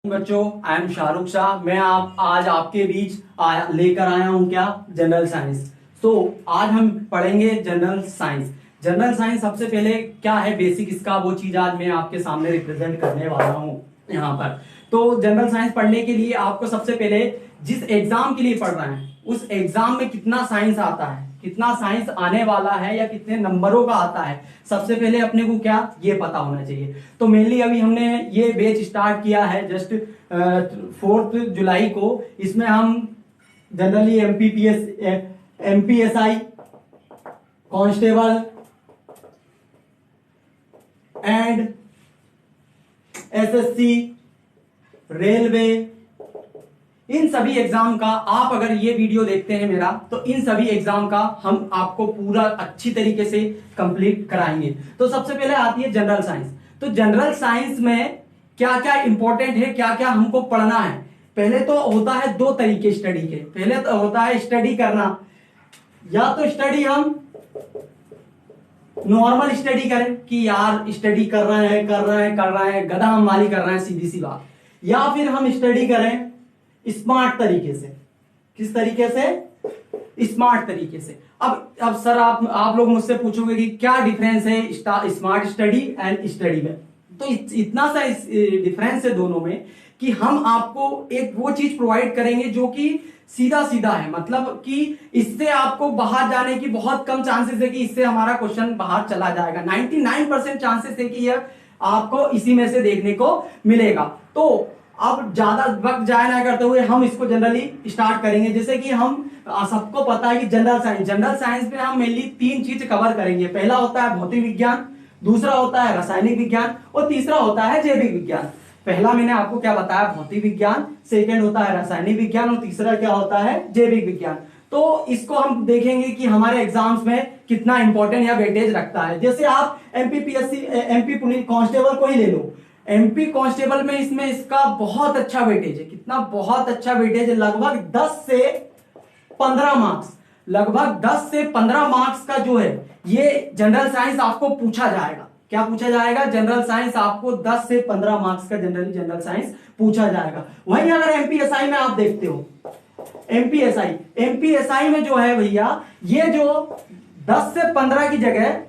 बच्चों, I am Shahrukh Shah. मैं आप आज आपके बीच लेकर आया हूं क्या, जनरल साइंस। तो आज हम पढ़ेंगे जनरल साइंस। जनरल साइंस सबसे पहले क्या है, बेसिक इसका वो चीज आज मैं आपके सामने रिप्रेजेंट करने वाला हूं यहाँ पर। तो जनरल साइंस पढ़ने के लिए आपको सबसे पहले जिस एग्जाम के लिए पढ़ रहे हैं उस एग्जाम में कितना साइंस आता है, कितना साइंस आने वाला है या कितने नंबरों का आता है, सबसे पहले अपने को क्या ये पता होना चाहिए। तो मेनली अभी हमने ये बैच स्टार्ट किया है जस्ट 4 जुलाई को। इसमें हम generally MPSI, constable and SSC, railway, इन सभी एग्जाम का आप अगर ये वीडियो देखते हैं मेरा, तो इन सभी एग्जाम का हम आपको पूरा अच्छी तरीके से कंप्लीट कराएंगे। तो सबसे पहले आती है जनरल साइंस। तो जनरल साइंस में क्या क्या इंपॉर्टेंट है, क्या क्या हमको पढ़ना है। पहले तो होता है 2 तरीके स्टडी के। पहले तो होता है स्टडी करना, या तो स्टडी हम नॉर्मल स्टडी करें कि यार स्टडी कर रहे हैं गधा हम माली कर रहे हैं, सीधी सी बात। या फिर हम स्टडी करें स्मार्ट तरीके से। किस तरीके से? स्मार्ट तरीके से। अब सर आप लोग मुझसे पूछोगे कि क्या डिफरेंस है स्मार्ट स्टडी एंड स्टडी में। तो इतना सा डिफरेंस है दोनों में कि हम आपको एक वो चीज प्रोवाइड करेंगे जो कि सीधा सीधा है, मतलब कि इससे आपको बाहर जाने की बहुत कम चांसेस है कि इससे हमारा क्वेश्चन बाहर चला जाएगा। 99% चांसेस है कि यह आपको इसी में से देखने को मिलेगा। तो अब ज्यादा वक्त जाया ना करते हुए हम इसको जनरली स्टार्ट करेंगे। जैसे कि हम सबको पता है कि जनरल साइंस में हम मेनली 3 चीज कवर करेंगे। पहला होता है भौतिक विज्ञान, दूसरा होता है रासायनिक विज्ञान और तीसरा होता है जैविक विज्ञान। पहला मैंने आपको क्या बताया, भौतिक विज्ञान, सेकेंड होता है रासायनिक विज्ञान और तीसरा क्या होता है, जैविक विज्ञान। तो इसको हम देखेंगे कि हमारे एग्जाम्स में कितना इंपॉर्टेंट या वेटेज रखता है। जैसे आप एमपी पुलिस कांस्टेबल को ही ले लो। एमपी कांस्टेबल में इसमें इसका बहुत अच्छा वेटेज है। कितना बहुत अच्छा वेटेज है, लगभग 10 से 15 मार्क्स। लगभग 10 से 15 मार्क्स का जो है ये जनरल साइंस आपको पूछा जाएगा। क्या पूछा जाएगा? जनरल साइंस आपको 10 से 15 मार्क्स का जनरल साइंस पूछा जाएगा। वहीं अगर एमपीएसआई में आप देखते हो, एमपीएसआई में जो है भैया, ये जो 10 से 15 की जगह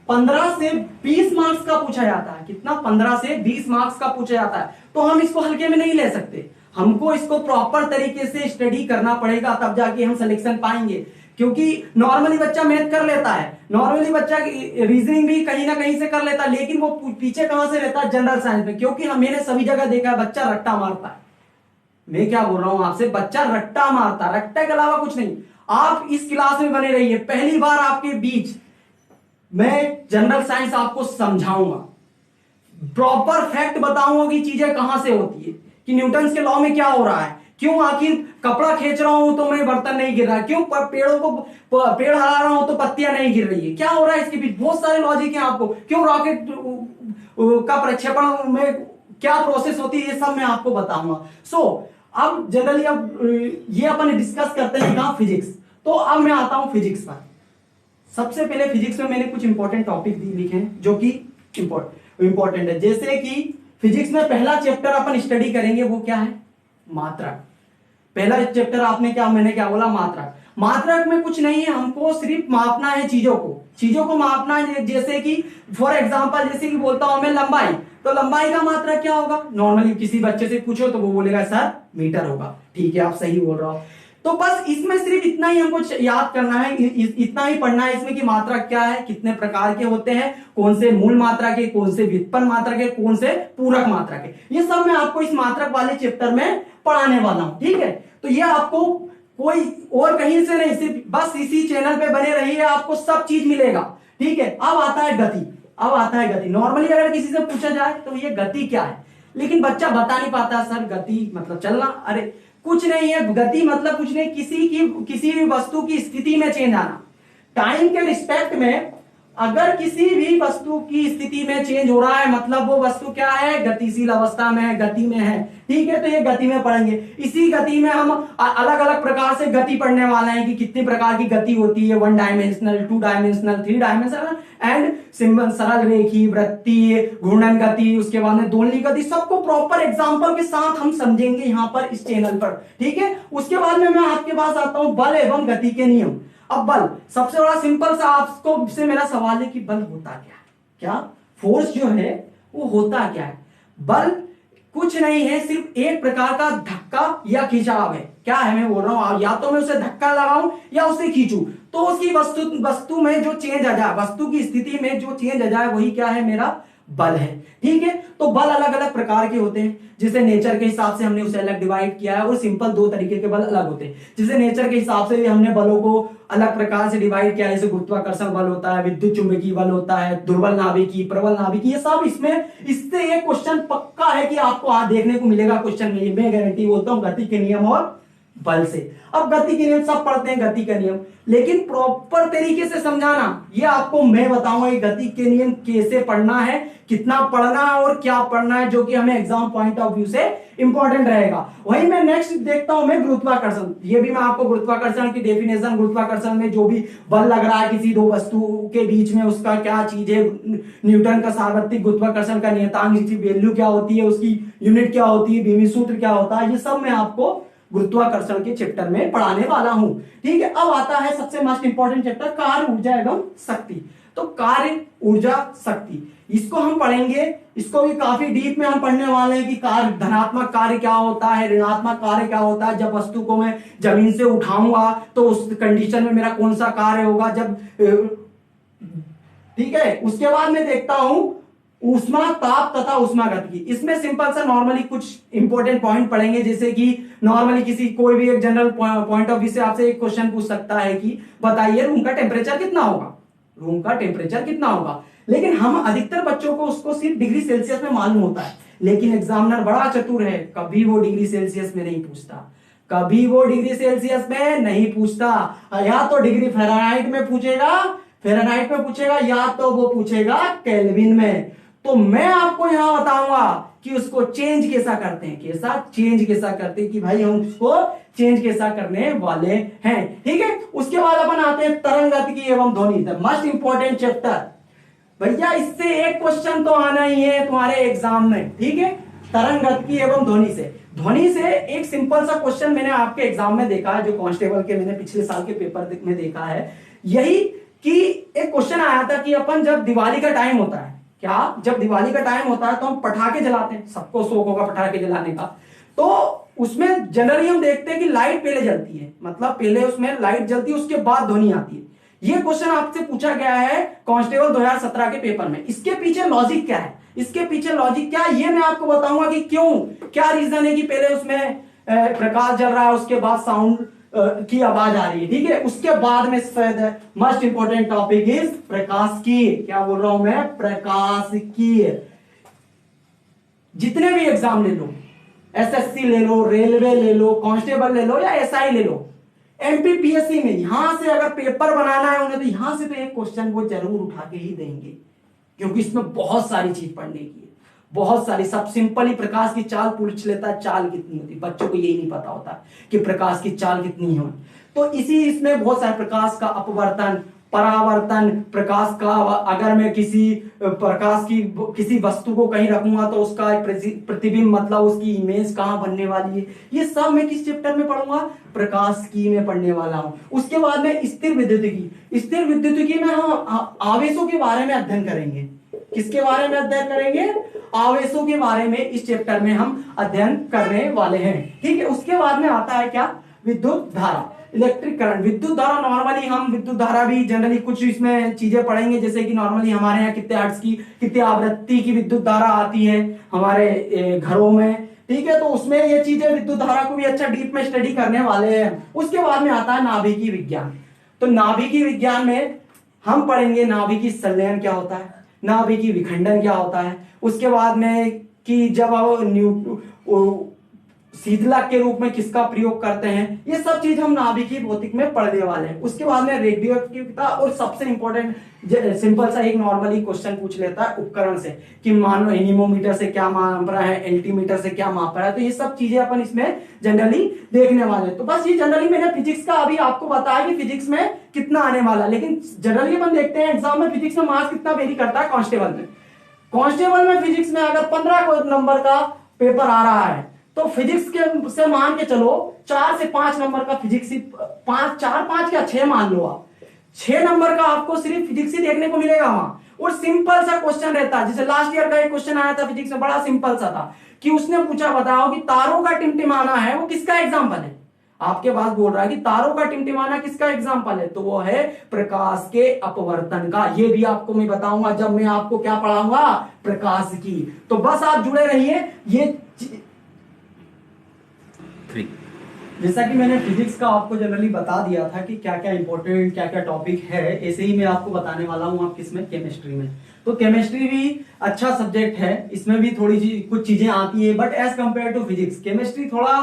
15 से 20 मार्क्स का पूछा जाता है। कितना? 15 से 20 मार्क्स का पूछा जाता है। तो हम इसको हल्के में नहीं ले सकते, हमको इसको प्रॉपर तरीके से स्टडी करना पड़ेगा, तब जाके हम सिलेक्शन पाएंगे। क्योंकि नॉर्मली बच्चा मैथ कर लेता है, नॉर्मली बच्चा रीजनिंग भी कहीं ना कहीं से कर लेता है, लेकिन वो पीछे कहां से रहता है? जनरल साइंस में। क्योंकि मैंने सभी जगह देखा है बच्चा रट्टा मारता है। मैं क्या बोल रहा हूं आपसे, बच्चा रट्टा मारता है, रट्टे के अलावा कुछ नहीं। आप इस क्लास में बने रहिए, पहली बार आपके बीच मैं जनरल साइंस आपको समझाऊंगा, प्रॉपर फैक्ट बताऊंगा कि चीजें कहां से होती है, कि न्यूटन के लॉ में क्या हो रहा है, क्यों आखिर कपड़ा खींच रहा हूं तो मैं बर्तन नहीं गिर रहा है, क्यों पेड़ हिला रहा हूं तो पत्तियां नहीं गिर रही है, क्या हो रहा है इसके बीच। बहुत सारे लॉजिक है आपको, क्यों रॉकेट का प्रक्षेपण में क्या प्रोसेस होती है, ये सब मैं आपको बताऊंगा। अब जनरली अब ये अपन डिस्कस करते हैं कहां, फिजिक्स। तो अब मैं आता हूं फिजिक्स पर। सबसे पहले फिजिक्स में मैंने कुछ इंपॉर्टेंट टॉपिक लिखे हैं जो कि इंपॉर्टेंट है। जैसे कि फिजिक्स में पहला चैप्टर अपन स्टडी करेंगे, वो क्या है? मात्रक। पहला चैप्टर मैंने क्या बोला? मात्रक। मात्रक में कुछ नहीं है, हमको सिर्फ मापना है चीजों को मापना है। जैसे कि फॉर एग्जांपल, जैसे कि बोलता हूं मैं लंबाई, तो लंबाई का मात्रक क्या होगा? नॉर्मली किसी बच्चे से पूछो तो वो बोलेगा सर मीटर होगा। ठीक है, आप सही बोल रहे हो। तो बस इसमें सिर्फ इतना ही हमको याद करना है, इतना ही पढ़ना है इसमें कि मात्रक क्या है, कितने प्रकार के होते हैं, कौन से मूल मात्रक है, कौन से व्युत्पन्न मात्रक है, कौन से पूरक मात्रक है। ये सब मैं आपको इस मात्रक वाले चैप्टर में पढ़ाने वाला हूं। ठीक है, तो ये आपको कोई और कहीं से नहीं, सिर्फ बस इसी चैनल पे बने रहिए, आपको सब चीज मिलेगा। ठीक है, अब आता है गति। नॉर्मली अगर किसी से पूछा जाए तो ये गति क्या है, लेकिन बच्चा बता नहीं पाता, सर गति मतलब चलना। अरे कुछ नहीं है, गति मतलब कुछ नहीं, किसी भी वस्तु की स्थिति में चेंज आना। टाइम के रिस्पेक्ट में अगर किसी भी वस्तु की स्थिति में चेंज हो रहा है मतलब वो वस्तु क्या है, गतिशील अवस्था में है, गति में है। ठीक है, तो ये गति में पढ़ेंगे। इसी गति में हम अलग अलग प्रकार से गति पढ़ने वाले हैं कि कितने प्रकार की गति होती है, 1 dimensional, 2 dimensional, 3 dimensional and simple, सरल रेखी, वृत्तीय, घूर्णन गति, उसके बाद में दोलनी गति, सबको प्रॉपर एग्जांपल के साथ हम समझेंगे यहां पर इस चैनल पर। ठीक है, उसके बाद में मैं आपके पास आता हूं बल एवं गति के नियम। अब बल सबसे बड़ा सिंपल सा आपको से मेरा सवाल है कि बल होता क्या है, क्या फोर्स जो है वो होता क्या है। बल कुछ नहीं है, सिर्फ एक प्रकार का धक्का या खिंचाव है। क्या है, मैं बोल रहा हूं या तो मैं उसे धक्का लगाऊं या उसे खींचूं, तो उसकी वस्तु में जो चेंज आ जाए, वस्तु की स्थिति में जो चेंज आ जाए वही क्या है, मेरा बल है। ठीक है, तो बल अलग अलग प्रकार के होते हैं, जिसे नेचर के हिसाब से हमने उसे अलग डिवाइड किया है, और सिंपल 2 तरीके के बल अलग होते हैं। जिसे नेचर के हिसाब से हमने बलों को अलग प्रकार से डिवाइड किया है, जैसे गुरुत्वाकर्षण बल होता है, विद्युत चुंबकीय बल होता है, दुर्बल नाभिकीय, प्रबल नाभिकीय, ये सब इसमें। इससे एक क्वेश्चन पक्का है कि आपको देखने को मिलेगा क्वेश्चन में, मैं गारंटी बोलता हूं, गति के नियम और बल से। अब गति के नियम सब पढ़ते हैं, गति का नियम, लेकिन प्रॉपर तरीके से समझाना ये आपको मैं बताऊंगा कि गति के नियम कैसे पढ़ना है, कितना पढ़ना है और क्या पढ़ना है, जो कि हमें एग्जाम पॉइंट ऑफ व्यू से इंपॉर्टेंट रहेगा। वही मैं नेक्स्ट देखता हूं मैं गुरुत्वाकर्षण। ये भी मैं आपको गुरुत्वाकर्षण की डेफिनेशन, गुरुत्वाकर्षण में जो भी बल लग रहा है किसी 2 वस्तु के बीच में, उसका क्या चीज है, न्यूटन का सार्वत्रिक गुरुत्वाकर्षण का नियतांक, इसकी वैल्यू क्या होती है, उसकी यूनिट क्या होती है, बीमी सूत्र क्या होता है, ये सब मैं आपको गुरुत्वाकर्षण के चैप्टर में पढ़ाने वाला हूं। ठीक है, अब आता है सबसे मोस्ट इंपॉर्टेंट चैप्टर, कार्य, ऊर्जा एवं शक्ति। तो कार्य, ऊर्जा, शक्ति, इसको हम पढ़ेंगे। इसको भी काफी डीप में हम पढ़ने वाले हैं कि कार्य, धनात्मक कार्य क्या होता है, ऋणात्मक कार्य क्या होता है, जब वस्तु को मैं जमीन से उठाऊंगा तो उस कंडीशन में मेरा कौन सा कार्य होगा, जब ठीक है। उसके बाद मैं देखता हूं ऊष्मा, ताप तथा ऊष्मागतिकी। इसमें सिंपल सा नॉर्मली कुछ इंपॉर्टेंट पॉइंट पढ़ेंगे, जैसे कि नॉर्मली किसी कोई भी एक जनरल पॉइंट ऑफ व्यू से आपसे एक क्वेश्चन पूछ सकता है कि बताइए रूम का टेम्परेचर कितना होगा, रूम का टेम्परेचर कितना होगा। लेकिन हम अधिकतर बच्चों को उसको सिर्फ डिग्री सेल्सियस में मालूम होता है, लेकिन एग्जामिनर बड़ा चतुर है, कभी वो डिग्री सेल्सियस में नहीं पूछता, कभी वो डिग्री सेल्सियस में नहीं पूछता। या तो डिग्री फ़ारेनहाइट में पूछेगा, फ़ारेनहाइट में पूछेगा, या तो वो पूछेगा केल्विन में। तो मैं आपको यहां बताऊंगा कि उसको चेंज कैसा करते हैं, कैसा चेंज कैसा करते हैं, कि भाई हम उसको चेंज कैसा करने वाले हैं। ठीक है, उसके बाद अपन आते हैं तरंग गतिकी एवं ध्वनि, द मोस्ट इंपॉर्टेंट चैप्टर। भैया इससे एक क्वेश्चन तो आना ही है तुम्हारे एग्जाम में। ठीक है, तरंग गतिकी एवं ध्वनि से। ध्वनि से एक सिंपल सा क्वेश्चन मैंने आपके एग्जाम में देखा है, जो कांस्टेबल के मैंने पिछले साल के पेपर में देखा है, यही कि एक क्वेश्चन आया था कि अपन जब दिवाली का टाइम होता है, क्या जब दिवाली का टाइम होता है तो हम पटाखे जलाते हैं, सबको शौक होगा पटाखे जलाने का। तो उसमें जनरली हम देखते हैं कि लाइट पहले जलती है, मतलब पहले उसमें लाइट जलती है, उसके बाद ध्वनि आती है। ये क्वेश्चन आपसे पूछा गया है कांस्टेबल 2017 के पेपर में। इसके पीछे लॉजिक क्या है, इसके पीछे लॉजिक क्या है, ये मैं आपको बताऊंगा कि क्यों, क्या रीजन है कि पहले उसमें प्रकाश जल रहा है, उसके बाद साउंड की आवाज आ रही है। ठीक है, उसके बाद में मोस्ट इंपॉर्टेंट टॉपिक इज प्रकाशिकी। क्या बोल रहा हूं मैं, प्रकाशिकी। जितने भी एग्जाम ले लो, एसएससी ले लो, रेलवे ले लो, कांस्टेबल ले लो या एसआई ले लो, एमपीपीएससी में यहां से अगर पेपर बनाना है उन्हें, तो यहां से तो एक क्वेश्चन वो जरूर उठा के ही देंगे, क्योंकि इसमें बहुत सारी चीज पढ़ने की है, बहुत सारी। सब सिंपल ही प्रकाश की चाल पूछ लेता है, चाल कितनी होती है, बच्चों को यही नहीं पता होता कि प्रकाश की चाल कितनी है। तो इसी इसमें बहुत सारे प्रकाश का अपवर्तन, परावर्तन, प्रकाश का, अगर मैं किसी प्रकाश की किसी वस्तु को कहीं रखूंगा तो उसका प्रतिबिंब, मतलब उसकी इमेज कहां बनने वाली है, ये सब मैं किस चैप्टर में पढ़ूंगा, प्रकाशिकी में पढ़ने वाला हूं। उसके बाद में स्थिर विद्युतिकी। स्थिर विद्युतिकी में हम आवेशों के बारे में अध्ययन करेंगे। किसके बारे में अध्ययन करेंगे, आवेशों के बारे में इस चैप्टर में हम अध्ययन करने वाले हैं। ठीक है, उसके बाद में आता है क्या, विद्युत धारा, इलेक्ट्रिक करंट। विद्युत धारा नॉर्मली हम विद्युत धारा भी जनरली कुछ इसमें चीजें पढ़ेंगे, जैसे कि नॉर्मली हमारे यहाँ कितने हर्ट्ज की, कितने आवृत्ति की विद्युत धारा आती है हमारे घरों में। ठीक है, तो उसमें ये चीजें विद्युत धारा को भी अच्छा डीप में स्टडी करने वाले हैं। उसके बाद में आता है नाभिकीय विज्ञान। तो नाभिकीय विज्ञान में हम पढ़ेंगे नाभिकीय संलयन क्या होता है, नाभिकीय विखंडन क्या होता है। उसके बाद में कि जब शीतलक के रूप में किसका प्रयोग करते हैं, ये सब चीज हम नाभिकीय भौतिक में पढ़ने वाले हैं। उसके बाद में रेडियो एक्टिविटी और सबसे इंपॉर्टेंट सिंपल सा एक नॉर्मली क्वेश्चन पूछ लेता है उपकरण से कि मान लो एनीमोमीटर से क्या माप रहा है, एल्टीमीटर से क्या माप रहा है, तो ये सब चीजें अपन इसमें जनरली देखने वाले हैं। तो बस ये जनरली मैंने फिजिक्स का अभी आपको बताया कि फिजिक्स में कितना आने वाला है, लेकिन जनरली अपन देखते हैं एग्जाम में फिजिक्स में मार्क्स कितना वेरी करता है कांस्टेबल में। कांस्टेबल में फिजिक्स में अगर 15 नंबर का पेपर आ रहा है तो फिजिक्स के से मान के चलो 4 से 5 नंबर का फिजिक्स ही 5 या 6 मान लो आप, 6 नंबर का आपको सिर्फ फिजिक्स ही देखने को मिलेगा वहां। और सिंपल सा क्वेश्चन रहता है, जैसे लास्ट ईयर का एक क्वेश्चन आया था फिजिक्स में, बड़ा सिंपल सा था कि उसने पूछा बताओ कि तारों का टिमटिमाना है वो किसका एग्जाम्पल है। आपके पास बोल रहा है कि तारों का टिमटिमाना किसका एग्जाम्पल है, तो वो है प्रकाश के अपवर्तन का। ये भी आपको मैं बताऊंगा जब मैं आपको क्या पढ़ाऊंगा, प्रकाश की। तो बस आप जुड़े रहिए। ये जैसा कि मैंने फिजिक्स का आपको जनरली बता दिया था कि क्या क्या इंपॉर्टेंट क्या क्या टॉपिक है, ऐसे ही मैं आपको बताने वाला हूं आप किसमें, केमिस्ट्री में। तो केमिस्ट्री भी अच्छा सब्जेक्ट है, इसमें भी थोड़ी कुछ चीजें आती है, but as compare to physics chemistry थोड़ा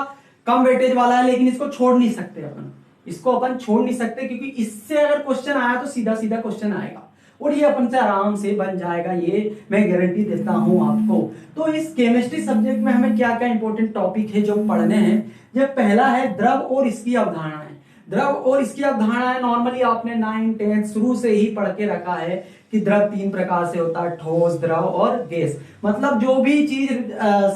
कम वेटेज वाला है, लेकिन इसको छोड़ नहीं सकते अपन, इसको अपन छोड़ नहीं सकते, क्योंकि इससे अगर क्वेश्चन आया तो सीधा सीधा क्वेश्चन आएगा और ये अपन से आराम से बन जाएगा, ये मैं गारंटी देता हूं आपको। तो इस केमिस्ट्री सब्जेक्ट में हमें क्या क्या इंपॉर्टेंट टॉपिक है जो पढ़ने हैं। ये पहला है द्रव और इसकी अवधारणाएं। द्रव और इसकी अवधारणाएं नॉर्मली आपने 9, 10 शुरू से ही पढ़ के रखा है कि द्रव 3 प्रकार से होता है, ठोस, द्रव और गैस। मतलब जो भी चीज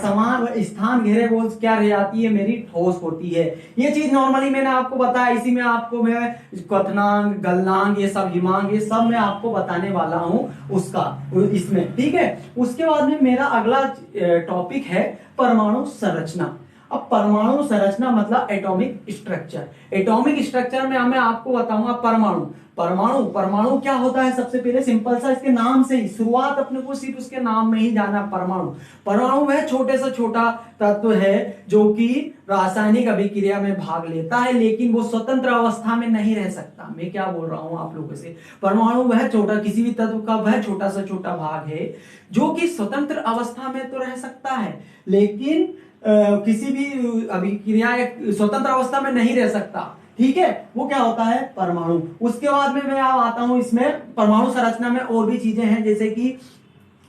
समान स्थान घेरे वो क्या रह जाती है, मेरी ठोस होती है। ये चीज नॉर्मली मैंने आपको बताया, इसी में आपको मैं क्वथनांक, गलनांक, ये सब हिमांक, ये सब मैं आपको बताने वाला हूं उसका इसमें, ठीक है। उसके बाद में मेरा अगला टॉपिक है परमाणु संरचना। अब परमाणु संरचना मतलब एटॉमिक स्ट्रक्चर। एटॉमिक स्ट्रक्चर में मैं आपको बताऊंगा परमाणु। परमाणु परमाणु क्या होता है, सबसे पहले सिंपल सा इसके नाम से ही शुरुआत अपने को सिर्फ उसके नाम में ही जाना। परमाणु परमाणु वह छोटे से छोटा तत्व है जो कि रासायनिक अभिक्रिया में भाग लेता है, लेकिन वो स्वतंत्र अवस्था में नहीं रह सकता। मैं क्या बोल रहा हूं आप लोगों से, परमाणु वह छोटा, किसी भी तत्व का वह छोटा से छोटा भाग है जो कि स्वतंत्र अवस्था में तो रह सकता है, लेकिन किसी भी अभिक्रिया स्वतंत्र अवस्था में नहीं रह सकता, ठीक है। वो क्या होता है, परमाणु। उसके बाद में मैं आता हूं इसमें परमाणु संरचना में और भी चीजें हैं, जैसे कि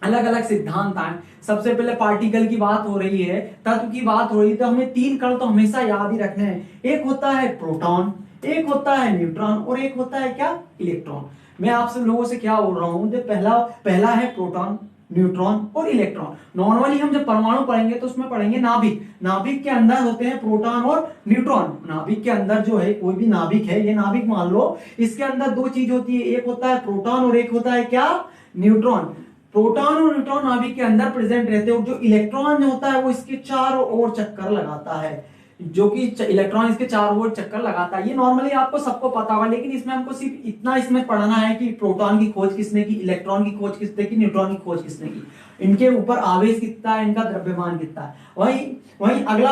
अलग अलग सिद्धांत हैं। सबसे पहले पार्टिकल की बात हो रही है, तत्व की बात हो रही है, तो हमें 3 कण तो हमेशा याद ही रखने हैं। एक होता है प्रोटॉन, एक होता है न्यूट्रॉन और एक होता है क्या, इलेक्ट्रॉन। मैं आप सब लोगों से क्या बोल रहा हूं, जो पहला है प्रोटॉन, न्यूट्रॉन और इलेक्ट्रॉन। नॉर्मली हम जब परमाणु पढ़ेंगे तो उसमें पढ़ेंगे नाभिक। नाभिक के अंदर होते हैं प्रोटॉन और न्यूट्रॉन। नाभिक के अंदर जो है, कोई भी नाभिक है, ये नाभिक मान लो, इसके अंदर 2 चीज होती है, एक होता है प्रोटॉन और एक होता है क्या, न्यूट्रॉन। प्रोटॉन और न्यूट्रॉन नाभिक के अंदर प्रेजेंट रहते हैं, और जो इलेक्ट्रॉन होता है वो इसके चारों ओर चक्कर लगाता है, जो कि इलेक्ट्रॉन इसके चारों ओर चक्कर लगाता है। ये नॉर्मली आपको सबको पता होगा, लेकिन इसमें हमको सिर्फ इतना इसमें पढ़ना है कि प्रोटॉन की खोज किसने की, इलेक्ट्रॉन की खोज किसने की, न्यूट्रॉन की खोज किसने की, इनके ऊपर आवेश कितना है, इनका द्रव्यमान कितना है। वही अगला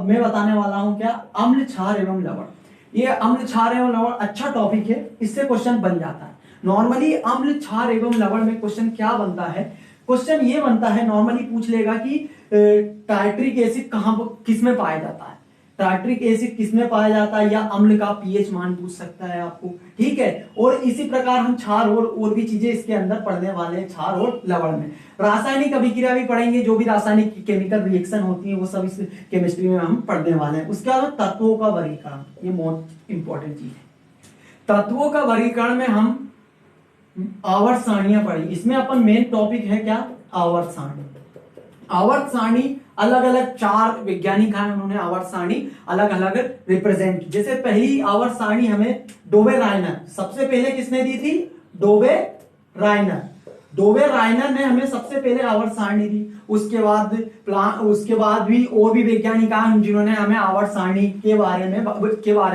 मैं बताने वाला हूं क्या, अम्ल, क्षार एवं लवण। ये अम्ल, क्षार एवं लवण अच्छा टॉपिक है, इससे क्वेश्चन बन जाता है। नॉर्मली अम्ल, क्षार एवं लवण में क्वेश्चन क्या बनता है, क्वेश्चन ये बनता है, नॉर्मली पूछ लेगा कि टार्ट्रिक एसिड कहां किसमें पाया जाता है, टार्ट्रिक एसिड किसमें पाया जाता है, या अम्ल का पीएच मान पूछ सकता है आपको, ठीक है। और इसी प्रकार हम क्षार और भी चीजें इसके अंदर पढ़ने वाले हैं, क्षार और लवण में। रासायनिक अभिक्रिया भी पढ़ेंगे, जो भी रासायनिक केमिकल रिएक्शन होती है वो सब इस केमिस्ट्री में हम पढ़ने वाले हैं। उसके बाद तत्वों का वर्गीकरण, ये मोस्ट इंपॉर्टेंट चीज है। तत्वों का वर्गीकरण में हम आवर्त सारणियां पढ़ी, इसमें अपन मेन टॉपिक है क्या, आवर्त सारणी। आवर्त सारणी अलग अलग 4 वैज्ञानिक हैं, उन्होंने आवर्त सारणी अलग अलग रिप्रेजेंट। जैसे पहली आवर्त सारणी हमें डोबे रायनर, सबसे पहले किसने दी थी, डोबे रायनर। डोबे रायनर ने हमें सबसे पहले आवर्त सारणी दी। उसके बाद भी और भी वैज्ञानिक हैं जिन्होंने हमें आवर्त सारणी के बारे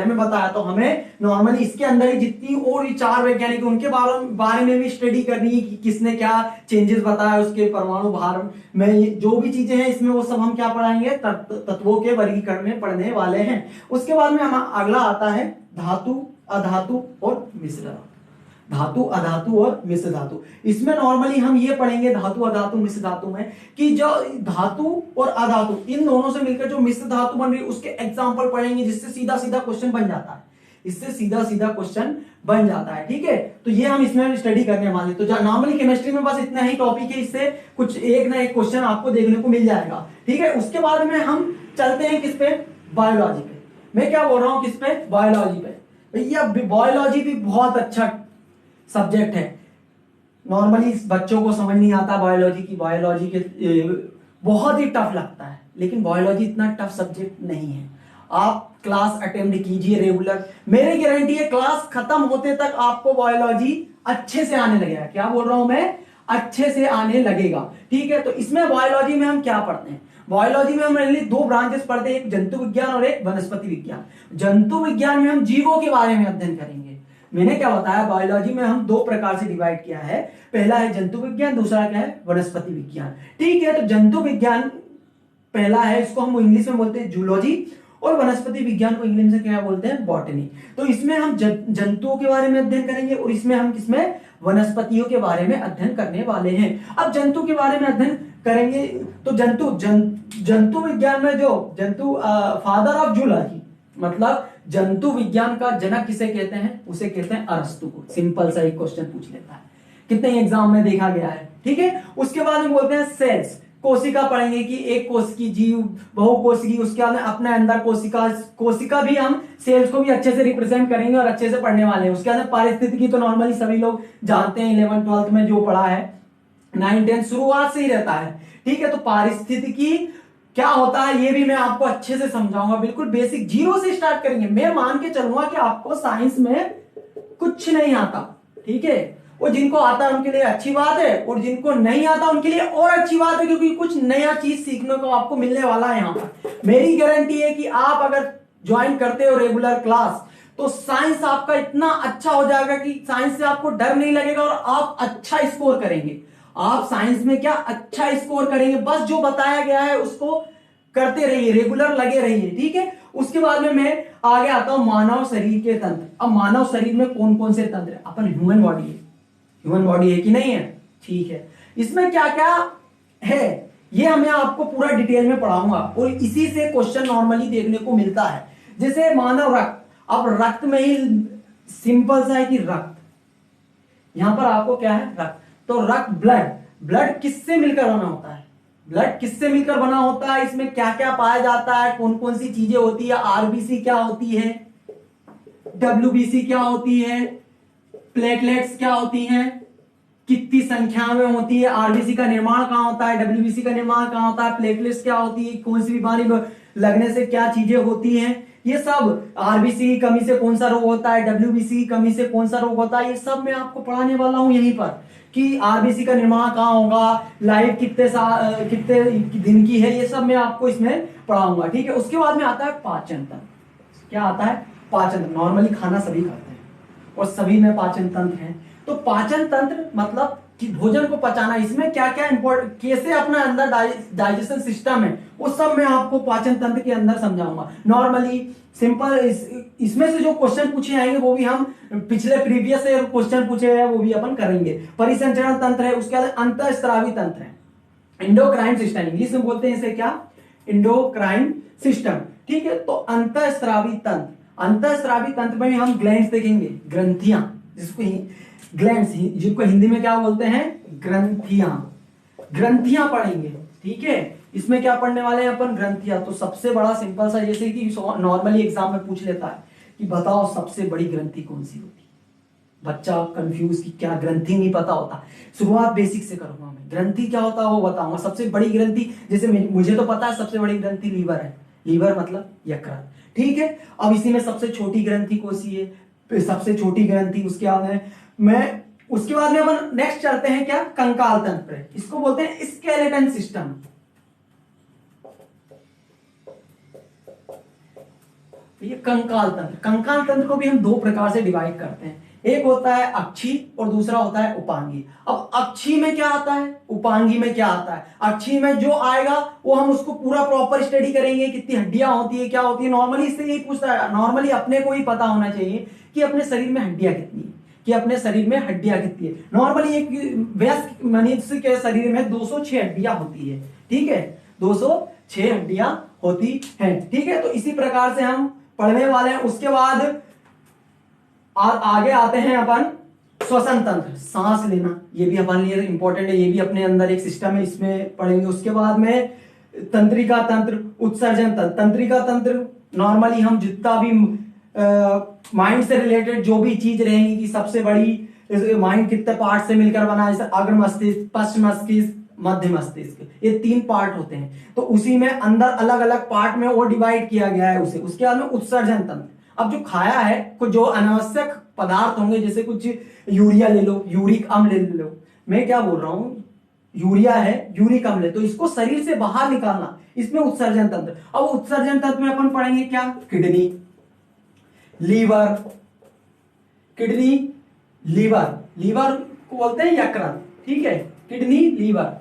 में बताया। तो हमें नॉर्मली इसके अंदर ही जितनी और 4 वैज्ञानिक उनके बारे में भी स्टडी करनी है कि किसने क्या चेंजेस बताया उसके परमाणु भार में, जो भी चीजें हैं इसमें वो सब हम क्या पढ़ाएंगे, तत्वों के वर्गीकरण में पढ़ने वाले हैं। उसके बाद में हम अगला आता है धातु, अधातु और मिश्रण। धातु, अधातु और मिश्र धातु। इसमें नॉर्मली हम ये पढ़ेंगे धातु, अधातु, मिश्र धातु में कि जो धातु और अधातु इन दोनों से मिलकर जो मिश्र धातु बन रही है उसके एग्जांपल पढ़ेंगे, जिससे सीधा सीधा क्वेश्चन बन जाता है, इससे सीधा सीधा क्वेश्चन बन जाता है। ठीक है, तो ये हम इसमें स्टडी करने वाले। तो नॉर्मली केमिस्ट्री में बस इतना ही टॉपिक है, इससे कुछ एक ना एक क्वेश्चन आपको देखने को मिल जाएगा। ठीक है, उसके बाद में हम चलते हैं किस पे, बायोलॉजी पे। मैं क्या बोल रहा हूं, किस पे, बायोलॉजी पे। भैया बायोलॉजी भी बहुत अच्छा सब्जेक्ट है। नॉर्मली बच्चों को समझ नहीं आता बायोलॉजी की, बायोलॉजी के बहुत ही टफ लगता है, लेकिन बायोलॉजी इतना टफ सब्जेक्ट नहीं है। आप क्लास अटेम्प्ट कीजिए रेगुलर, मेरी गारंटी है क्लास खत्म होते तक आपको बायोलॉजी अच्छे से आने लगेगा। क्या बोल रहा हूं मैं, अच्छे से आने लगेगा। ठीक है, तो इसमें बायोलॉजी में हम क्या पढ़ते हैं, बायोलॉजी में हम मेनली दो ब्रांचेस पढ़ते हैं, एक जंतु विज्ञान और एक वनस्पति विज्ञान। जंतु विज्ञान में हम जीवों के बारे में अध्ययन करेंगे। मैंने क्या बताया, बायोलॉजी में हम दो प्रकार से डिवाइड किया है, पहला है जंतु विज्ञान, दूसरा क्या है, वनस्पति विज्ञान। ठीक है, तो जंतु विज्ञान पहला है, इसको हम इंग्लिश में बोलते हैं जूलॉजी, और वनस्पति विज्ञान को इंग्लिश में क्या बोलते हैं, बॉटनी। तो इसमें हम जंतुओं के बारे में अध्ययन करेंगे और इसमें हम किसमें, वनस्पतियों के बारे में अध्ययन करने वाले हैं। अब जंतु के बारे में अध्ययन करेंगे तो जंतु विज्ञान में जो जंतु फादर ऑफ जूलॉजी, मतलब जंतु विज्ञान का जनक किसे कहते हैं, उसे कहते हैं अरस्तु को। सिंपल सा एक क्वेश्चन पूछ लेता है, कितने एग्जाम में देखा गया है। ठीक है, उसके बाद में बोलते हैं सेल्स, कोशिका पढ़ेंगे कि एक कोशिकी जीव, बहुकोशिकी, उसके बाद अपने अंदर कोशिका भी हम सेल्स को भी अच्छे से रिप्रेजेंट करेंगे और अच्छे से पढ़ने वाले हैं। उसके बाद पारिस्थितिकी तो नॉर्मली सभी लोग जानते हैं, 11th 12th में जो पढ़ा है, 9th 10th शुरुआत से ही रहता है। ठीक है, तो पारिस्थितिकी क्या होता है ये भी मैं आपको अच्छे से समझाऊंगा, बिल्कुल बेसिक जीरो से स्टार्ट करेंगे। मैं मान के चलूंगा कि आपको साइंस में कुछ नहीं आता। ठीक है, वो जिनको आता है उनके लिए अच्छी बात है, और जिनको नहीं आता उनके लिए और अच्छी बात है, क्योंकि कुछ नया चीज सीखने को आपको मिलने वाला है। यहाँ पर मेरी गारंटी है कि आप अगर ज्वाइन करते हो रेगुलर क्लास, तो साइंस आपका इतना अच्छा हो जाएगा कि साइंस से आपको डर नहीं लगेगा और आप अच्छा स्कोर करेंगे। आप साइंस में क्या अच्छा स्कोर करेंगे, बस जो बताया गया है उसको करते रहिए, रेगुलर लगे रहिए। ठीक है, उसके बाद में मैं आगे आता हूं मानव शरीर के तंत्र। अब मानव शरीर में कौन कौन से तंत्र है, अपन ह्यूमन बॉडी है, ह्यूमन बॉडी है कि नहीं है। ठीक है, इसमें क्या क्या है ये मैं आपको पूरा डिटेल में पढ़ाऊंगा, और इसी से क्वेश्चन नॉर्मली देखने को मिलता है। जैसे मानव रक्त, अब रक्त में ही सिंपल सा है कि रक्त, यहां पर आपको क्या है, रक्त। तो रक्त, ब्लड किससे मिलकर बना होता है, ब्लड किससे मिलकर बना होता है, इसमें क्या क्या पाया जाता है, कौन कौन सी चीजें होती है, आरबीसी क्या होती है, डब्ल्यूबीसी क्या होती है, प्लेटलेट्स क्या होती हैं, कितनी संख्या में होती है, आरबीसी का निर्माण कहां होता है, डब्ल्यूबीसी का निर्माण कहां होता है, प्लेटलेट्स क्या होती है, कौन सी बीमारी लगने से क्या चीजें होती हैं, ये सब, आरबीसी की कमी से कौन सा रोग होता है, डब्ल्यूबीसी की कमी से कौन सा रोग होता है, ये सब मैं आपको पढ़ाने वाला हूं यहीं पर, कि आरबीसी का निर्माण कहां होगा, लाइफ कितने दिन की है, ये सब मैं आपको इसमें पढ़ाऊंगा। ठीक है, उसके बाद में आता है पाचन तंत्र। क्या आता है, पाचन तंत्र। नॉर्मली खाना सभी खाते हैं और सभी में पाचन तंत्र है। तो पाचन तंत्र मतलब कि भोजन को पचाना, इसमें क्या क्या इंपॉर्टेंट, कैसे अपना अंदर डाइजेशन सिस्टम है, वो सब मैं आपको पाचन तंत्र के अंदर समझाऊंगा। नॉर्मली सिंपल इसमें से जो क्वेश्चन पूछे आएंगे वो भी हम पिछले प्रीवियस क्वेश्चन पूछे हैं वो भी अपन करेंगे। परिसंचरण तंत्र है, उसके बाद अंतःस्रावी तंत्र है, इंडोक्राइन सिस्टम, इंग्लिश में बोलते हैं इसे क्या, इंडोक्राइन सिस्टम। ठीक है, तो अंतःस्रावी तंत्र, अंतःस्रावी तंत्र में हम ग्लैंड्स देखेंगे, ग्रंथियां, जिसको हिंदी में क्या बोलते हैं, ग्रंथियां पढ़ेंगे। ठीक है, इसमें क्या पढ़ने वाले हैं अपन, ग्रंथियां। तो सबसे बड़ा सिंपल सा, जैसे कि नॉर्मली एग्जाम में पूछ लेता है कि बताओ सबसे बड़ी ग्रंथि कौन सी होती है, बच्चा कंफ्यूज कि क्या ग्रंथि नहीं पता होता। शुरुआत बेसिक से करूंगा मैं, ग्रंथि क्या होता है वो बताऊंगा। सबसे बड़ी ग्रंथि, जैसे मुझे तो पता है सबसे बड़ी ग्रंथि लीवर है, लीवर मतलब यकृत। ठीक है, अब इसी में सबसे छोटी ग्रंथि कौन सी है, सबसे छोटी ग्रंथि, उसके बाद में अपन नेक्स्ट चलते हैं क्या, कंकाल तंत्र, इसको बोलते हैं स्केलेटन सिस्टम। ये कंकाल तंत्र, कंकाल तंत्र को भी हम दो प्रकार से डिवाइड करते हैं, एक होता है अक्षी और दूसरा होता है उपांगी। अब अक्षी में क्या आता है, उपांगी में क्या आता है। अक्षी में जो आएगा वो हम उसको पूरा प्रॉपर स्टडी करेंगे, कितनी हड्डियां होती है, क्या होती है। नॉर्मली इससे यही पूछता है, नॉर्मली अपने को ही पता होना चाहिए कि अपने शरीर में हड्डियां कितनी है, कि अपने शरीर में हड्डियां कितनी है। नॉर्मली एक वयस्क मनुष्य के शरीर में 206 हड्डियां होती है, ठीक है, 206 हड्डियां होती हैं, ठीक है। तो इसी प्रकार से हम पढ़ने वाले हैं। उसके बाद आगे आते हैं अपन श्वसन तंत्र, सांस लेना, ये भी अपन लिए इंपॉर्टेंट है, ये भी अपने अंदर एक सिस्टम है, इसमें पढ़ेंगे। उसके बाद में तंत्रिका तंत्र, उत्सर्जन तंत्र। तंत्रिका तंत्र नॉर्मली हम जितना भी माइंड से रिलेटेड जो भी चीज रहेंगी कि सबसे बड़ी माइंड कितने पार्ट से मिलकर बना है, जैसे अग्र मस्तिष्क, पश्च मस्तिष्क, मध्य मस्तिष्क, ये 3 पार्ट होते हैं। तो उसी में अंदर अलग अलग पार्ट में वो डिवाइड किया गया है उसे। उसके बाद में उत्सर्जन तंत्र। अब जो खाया है, कुछ जो अनावश्यक पदार्थ होंगे, जैसे कुछ यूरिया ले लो, यूरिक अम्ल ले लो, मैं क्या बोल रहा हूं, यूरिया है, यूरिक अम्ल है, तो इसको शरीर से बाहर निकालना, इसमें उत्सर्जन तंत्र। अब उत्सर्जन तंत्र में अपन पढ़ेंगे क्या, kidney, liver, kidney, liver, liver को बोलते हैं यकृत, ठीक है, किडनी, लीवर,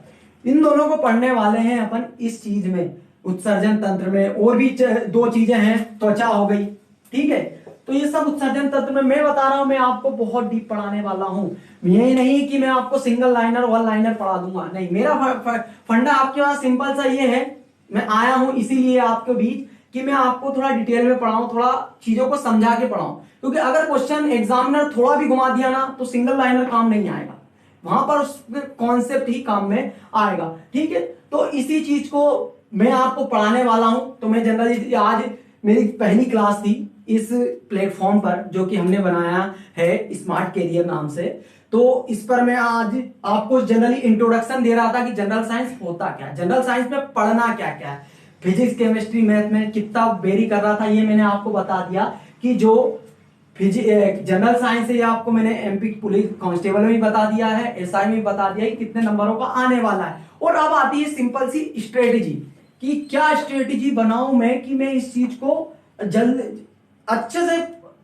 इन दोनों को पढ़ने वाले हैं अपन इस चीज में, उत्सर्जन तंत्र में। और भी 2 चीजें हैं, त्वचा हो गई, ठीक है। तो ये सब उत्सर्जन तंत्र में मैं बता रहा हूं, मैं आपको बहुत डीप पढ़ाने वाला हूं। ये नहीं कि मैं आपको सिंगल लाइनर, वन लाइनर पढ़ा दूंगा, नहीं। मेरा फंडा आपके पास सिंपल सा ये है, मैं आया हूं इसीलिए आपके बीच कि मैं आपको थोड़ा डिटेल में पढ़ाऊं, थोड़ा चीजों को समझा के पढ़ाऊं। क्योंकि अगर क्वेश्चन एग्जामिनर थोड़ा भी घुमा दिया ना, तो सिंगल लाइनर काम नहीं आएगा, वहां पर उस कॉन्सेप्ट ही काम में आएगा, ठीक है। तो इसी चीज को मैं आपको पढ़ाने वाला हूं। तो मैं जनरली आज मेरी पहली क्लास थी इस प्लेटफॉर्म पर, जो कि हमने बनाया है स्मार्ट कैरियर नाम से। तो इस पर मैं आज आपको जनरली इंट्रोडक्शन दे रहा था कि जनरल साइंस होता क्या है, जनरल साइंस में पढ़ना क्या क्या है, फिजिक्स, केमिस्ट्री, मैथ में कितना वेरी कर रहा था, ये मैंने आपको बता दिया कि जो जनरल साइंस है, ये आपको मैंने एमपी पुलिस कांस्टेबल में भी बता दिया है, एसआई में भी बता दिया है कि कितने नंबरों का आने वाला है। और अब आती है सिंपल सी स्ट्रेटेजी कि क्या स्ट्रेटेजी बनाऊं मैं कि मैं इस चीज को जल्द अच्छे से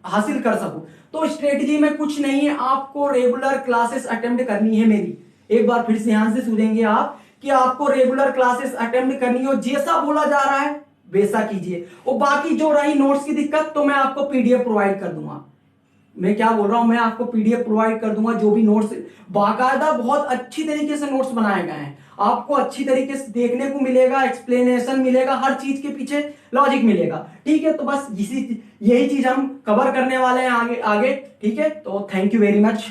हासिल कर सकूं। तो स्ट्रेटेजी में कुछ नहीं है, आपको रेगुलर क्लासेस अटेम्प्ट करनी है मेरी। एक बार फिर से ध्यान से सुनेंगे आप कि आपको रेगुलर क्लासेस अटेम्प्ट करनी है, और जैसा बोला जा रहा है वैसा कीजिए। और बाकी जो रही नोट्स की दिक्कत, तो मैं आपको पीडीएफ प्रोवाइड कर दूंगा। मैं क्या बोल रहा हूं, मैं आपको पीडीएफ प्रोवाइड कर दूंगा, जो भी नोट्स, बाकायदा बहुत अच्छी तरीके से नोट्स बनाए गए हैं, आपको अच्छी तरीके से देखने को मिलेगा, एक्सप्लेनेशन मिलेगा, हर चीज के पीछे लॉजिक मिलेगा, ठीक है। तो बस यही चीज हम कवर करने वाले हैं आगे आगे, ठीक है। तो थैंक यू वेरी मच।